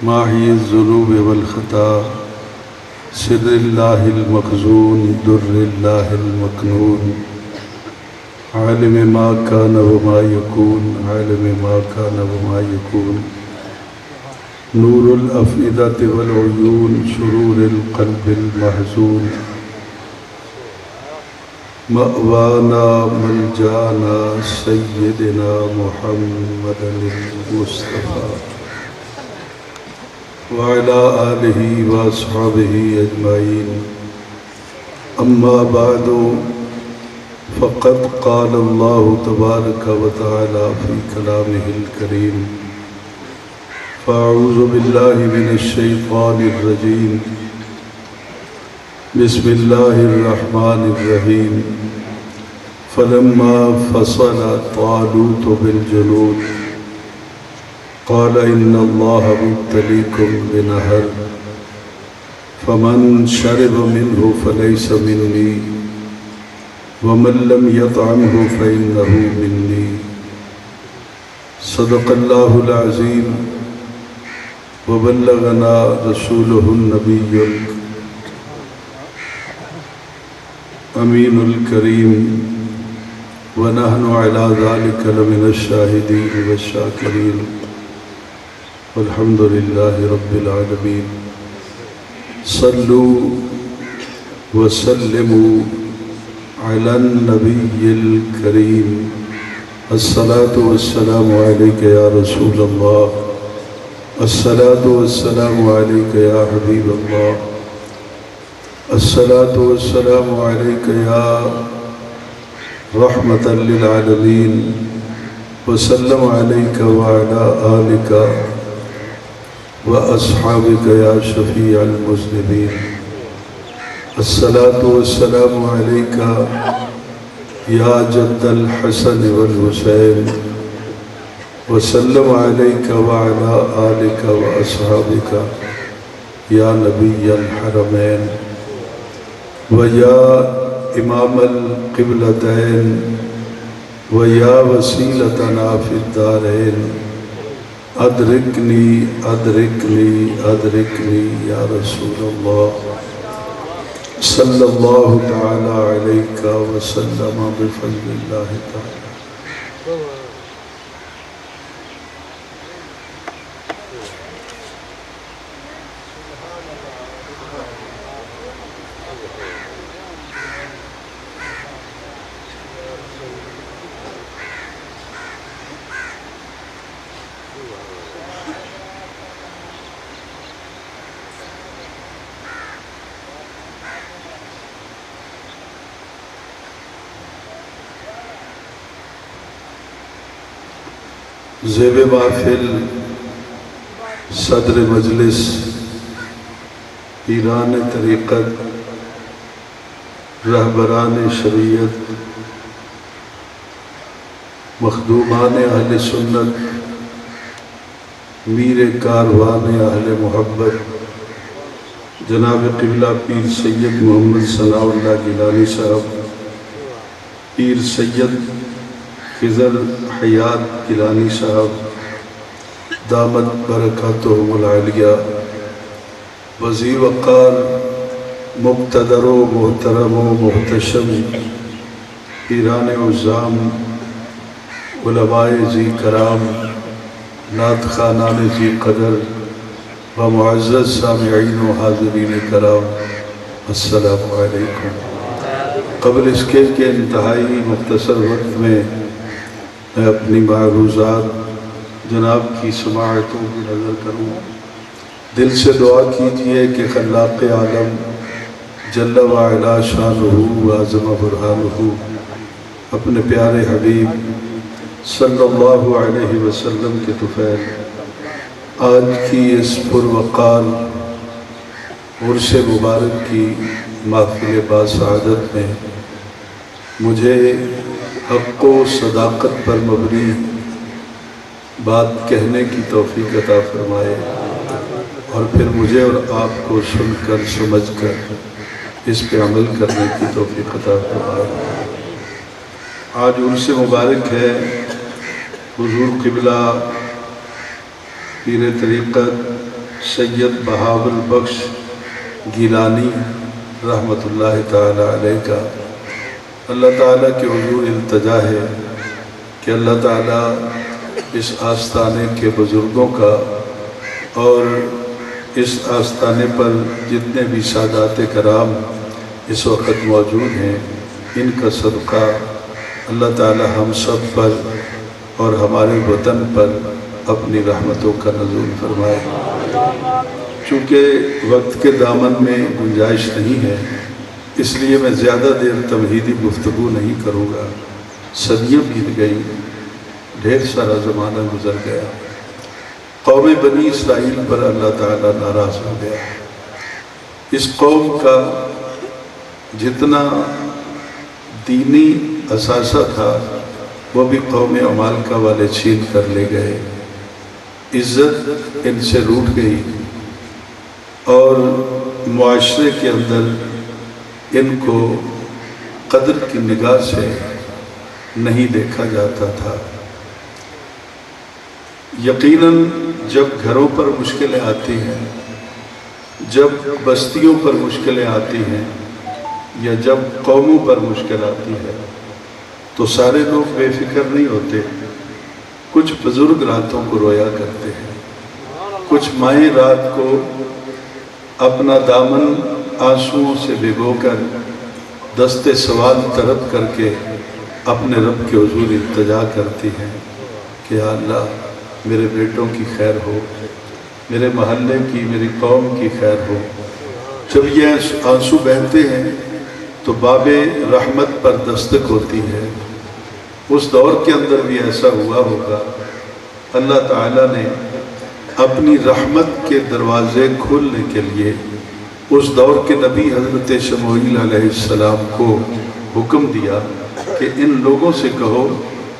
ماحی الذنوب والخطا سر اللہ المخزون در اللہ المکنون عالم ما کان وما یکون عالم ما کان وما یکون نور الافئدۃ والعیون سرور القلب المحزون مأوانا ملجانا سیدنا محمد المصطفیٰ وعلى آلہ واصحابہ اجمعین اما بعد فقد قال اللہ تبارک وتعالی فی کلامہ الکریم فاعوذ باللہ من الشیطان الرجیم بسم اللہ الرحمن الرحیم فلما فصل طالوت بالجنود قال إن الله مبتليكم بنهر فمن شرب منه فليس مني ومن لم يطعمه فإنه مني صدق الله العظيم وبلغنا رسوله النبي الأمين الكريم ونحن على ذلك لمن الشاهدين والشاكرين والحمد للہ رب العالمین صلوا وسلموا علی النبی الکریم الصلاة والسلام علیک یا رسول اللہ الصلاة والسلام علیک یا حبیب اللہ الصلاة والسلام علیک یا رحمة للعالمین وسلم علیک وعلی آلک وأصحابك يا شفيع المذنبين الصلاة والسلام عليك يا جد الحسن والحسين وسلم عليك وعلى آلك وأصحابك يا نبي الحرمين ويا إمام القبلتين ويا وسيلتنا في الدارين ادرکنی ادرکنی ادرکنی یا رسول اللہ صلی اللہ تعالی علیہ وسلم بفضل اللہ تعالی زیب محفل صدر مجلس پیران طریقت رہبران شریعت مخدومان اہل سنت میر کاروان اہل محبت جناب قبلہ پیر سید محمد ثناء اللہ گیلانی صاحب پیر سید خضر حیات گیلانی صاحب دامت برکاتہم العالیہ وزیر وقار مقتدر و محترم و محتشم پیران عظام علماء ذی کرام نعت خوانان ذی قدر و معزز سامعین و حاضرین کرام السلام علیکم۔ قبل اس کے انتہائی مختصر وقت میں اپنی معروضات جناب کی سماعتوں کی نظر کروں۔ دل سے دعا کیجئے کہ خلاق عالم جل وعلا شانہ وعظم برہانہ اپنے پیارے حبیب صلی اللہ علیہ وسلم کے طفیل آج کی اس پروقار عرس مبارک کی محفل باسعادت میں مجھے حق و صداقت پر مبنی بات کہنے کی توفیق عطا فرمائے اور پھر مجھے اور آپ کو سن کر سمجھ کر اس پہ عمل کرنے کی توفیق عطا فرمائے۔ آج عرس مبارک ہے، حضور قبلہ پیر طریقت سید بہاول بخش گیلانی رحمۃ اللہ تعالی علیہ کا اللہ تعالیٰ کے حضور التجا ہے کہ اللہ تعالیٰ اس آستانے کے بزرگوں کا اور اس آستانے پر جتنے بھی سادات کرام اس وقت موجود ہیں ان کا صدقہ اللہ تعالیٰ ہم سب پر اور ہمارے وطن پر اپنی رحمتوں کا نزول فرمائے۔ چونکہ وقت کے دامن میں گنجائش نہیں ہے اس لیے میں زیادہ دیر تمہیدی گفتگو نہیں کروں گا۔ صدیاں بیت گئیں، ڈھیر سارا زمانہ گزر گیا، قوم بنی اسرائیل پر اللہ تعالیٰ ناراض ہو گیا۔ اس قوم کا جتنا دینی اثاثہ تھا وہ بھی قوم عمالقہ والے چھین کر لے گئے، عزت ان سے روٹ گئی اور معاشرے کے اندر ان کو قدر کی نگاہ سے نہیں دیکھا جاتا تھا۔ یقیناً جب گھروں پر مشکلیں آتی ہیں، جب بستیوں پر مشکلیں آتی ہیں یا جب قوموں پر مشکل آتی ہے تو سارے لوگ بے فکر نہیں ہوتے۔ کچھ بزرگ راتوں کو رویا کرتے ہیں، کچھ مائیں رات کو اپنا دامن آنسوؤں سے بھگو کر دست سوال طلب کر کے اپنے رب کے حضور التجا کرتی ہیں کہ یا اللہ میرے بیٹوں کی خیر ہو، میرے محلے کی، میری قوم کی خیر ہو۔ جب یہ آنسو بہتے ہیں تو باب رحمت پر دستک ہوتی ہے۔ اس دور کے اندر بھی ایسا ہوا ہوگا، اللہ تعالیٰ نے اپنی رحمت کے دروازے کھولنے کے لیے اس دور کے نبی حضرت شموئیل علیہ السلام کو حکم دیا کہ ان لوگوں سے کہو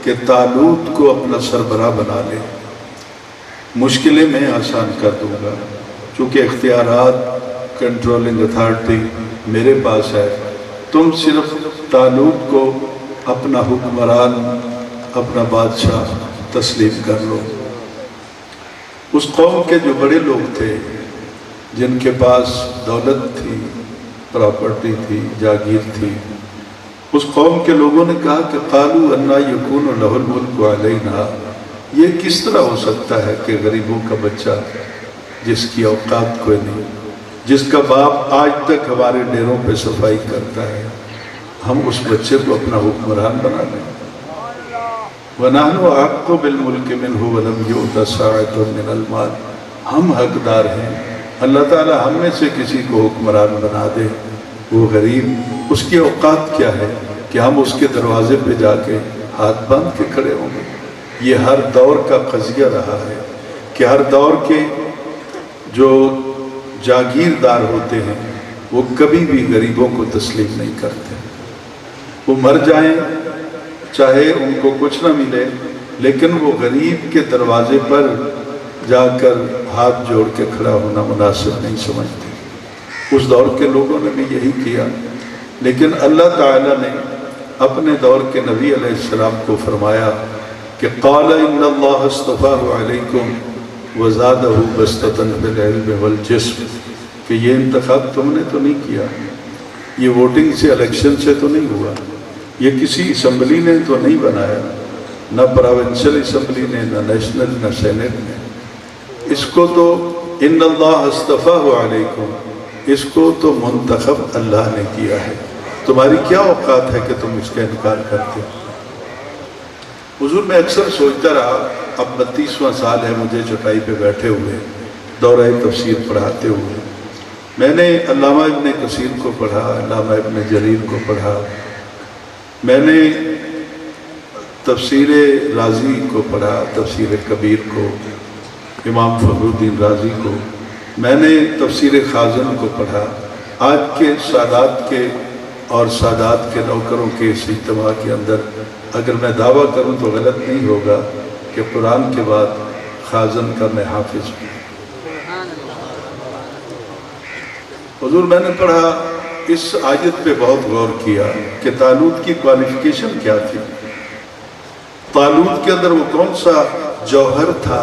کہ طالوت کو اپنا سربراہ بنا لے، مشکلیں میں آسان کر دوں گا، چونکہ اختیارات کنٹرولنگ اتھارٹی میرے پاس ہے، تم صرف طالوت کو اپنا حکمران، اپنا بادشاہ تسلیم کر لو۔ اس قوم کے جو بڑے لوگ تھے، جن کے پاس دولت تھی، پراپرٹی تھی، جاگیر تھی، اس قوم کے لوگوں نے کہا کہ قالوا انا یکون لہ الملک علینا، یہ کس طرح ہو سکتا ہے کہ غریبوں کا بچہ جس کی اوقات کوئی نہیں، جس کا باپ آج تک ہمارے ڈیروں پہ صفائی کرتا ہے، ہم اس بچے کو اپنا حکمران بنا لیں۔ وَنَحْنُ أَحَقُّ بِالْمُلْكِ مِنْهُ وَلَمْ يُؤْتَ سَاعَةٌ مِنَ الْمَالِ، ہم حقدار ہیں، اللہ تعالیٰ ہم میں سے کسی کو حکمران بنا دے۔ وہ غریب، اس کی اوقات کیا ہے کہ ہم اس کے دروازے پہ جا کے ہاتھ باندھ کے کھڑے ہوں گے؟ یہ ہر دور کا قضیہ رہا ہے کہ ہر دور کے جو جاگیردار ہوتے ہیں وہ کبھی بھی غریبوں کو تسلیم نہیں کرتے۔ وہ مر جائیں چاہے ان کو کچھ نہ ملے، لیکن وہ غریب کے دروازے پر جا کر ہاتھ جوڑ کے کھڑا ہونا مناسب نہیں سمجھتے۔ اس دور کے لوگوں نے بھی یہی کیا، لیکن اللہ تعالیٰ نے اپنے دور کے نبی علیہ السلام کو فرمایا کہ قال ان اللہ اصطفاہ علیکم وزادہ بسطۃ فی العلم والجسم، کہ یہ انتخاب تم نے تو نہیں کیا، یہ ووٹنگ سے، الیکشن سے تو نہیں ہوا، یہ کسی اسمبلی نے تو نہیں بنایا، نہ پراونشل اسمبلی نے، نہ نیشنل، نہ سینٹ نے، اس کو تو ان اللہ اصطفاہ علیکم، اس کو تو منتخب اللہ نے کیا ہے، تمہاری کیا اوقات ہے کہ تم اس کا انکار کرتے ہو؟ حضور میں اکثر سوچتا رہا، اب 32واں سال ہے مجھے چٹائی پہ بیٹھے ہوئے دورہ تفسیر پڑھاتے ہوئے، میں نے علامہ ابن کثیر کو پڑھا، علامہ ابن جریر کو پڑھا، میں نے تفسیر رازی کو پڑھا، تفسیر کبیر کو، امام فخر الدین رازی کو، میں نے تفسیر خازن کو پڑھا۔ آج کے سادات کے اور سادات کے نوکروں کے اس اجتماع کے اندر اگر میں دعویٰ کروں تو غلط نہیں ہوگا کہ قرآن کے بعد خازن کا میں حافظ ہوں۔ حضور میں نے پڑھا، اس آیت پہ بہت غور کیا کہ طالوت کی کوالیفیکیشن کیا تھی، طالوت کے اندر وہ کون سا جوہر تھا،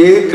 1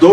2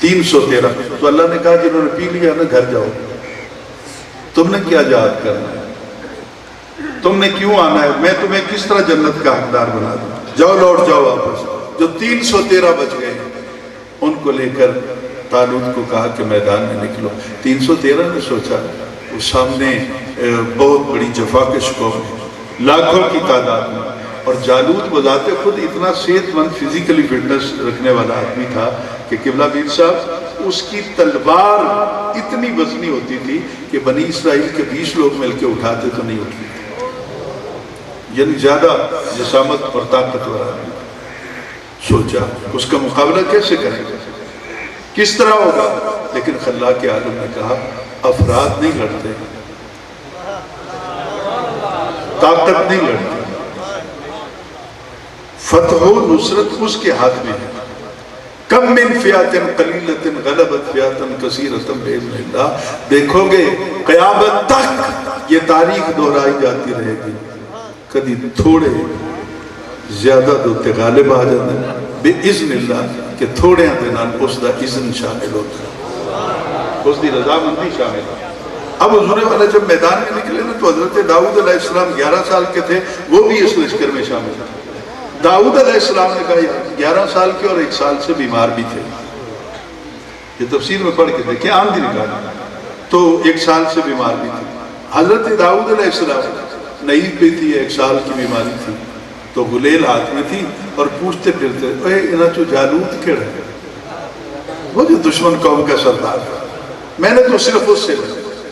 313. تو اللہ نے کہا جنہوں نے پی لیا نا گھر جاؤ، تم نے کیا جہاد کرنا ہے، تم نے کیوں آنا ہے، میں تمہیں کس طرح جنت کا حقدار بنا دوں، جاؤ لوٹ جاؤ واپس. جو 313 بچ گئے ان کو لے کر طالوت کو کہا کہ میدان میں نکلو. 313 نے سوچا وہ سامنے بہت بڑی جفاکش قوم ہے، لاکھوں کی تعداد میں، اور جالوت بذات خود اتنا صحت مند فزیکلی فٹنس رکھنے والا آدمی تھا کہ قبلہ میر صاحب اس کی تلوار اتنی وزنی ہوتی تھی کہ بنی اسرائیل کے 20 لوگ مل کے اٹھاتے تو نہیں اٹھتے، یعنی زیادہ جسامت اور طاقتور آدمی. سوچا اس کا مقابلہ کیسے کریں گے، کس طرح ہوگا. لیکن خلاق عالم نے کہا افراد نہیں لڑتے، طاقت نہیں لڑتی، فتح و نصرت اس کے ہاتھ میں ہے. کم من فئۃ قلیلۃ غلبت فئۃ کثیرۃ باذن اللہ. دیکھو گے قیامت تک یہ تاریخ دہرائی جاتی رہے گی، کدی تھوڑے زیادہ دوتے غالب آ جاتے ہیں باذن اللہ، کہ تھوڑے دے نال اس دا اذن شامل ہوتا ہے، اس دی رضامندی شامل ہوتا ہے. اب حضور والا جب میدان میں نکلے نا تو حضرت داؤد علیہ السلام 11 سال کے تھے، وہ بھی اس لشکر میں شامل تھے. داؤد علیہ السلام نے کہا 11 سال کے اور 1 سال سے بیمار بھی تھے. یہ تفسیر میں پڑھ کے دیکھیں، آمدی نکالی تو 1 سال سے بیمار بھی تھے. حضرت داؤد علیہ السلام نئی پہ تھی، 1 سال کی بیماری تھی، تو گلیل ہاتھ میں تھی اور پوچھتے پھرتے اے انہاں چو جالوت کیڑا ہے، وہ جو دشمن قوم کا سردار ہے، میں نے تو صرف اس سے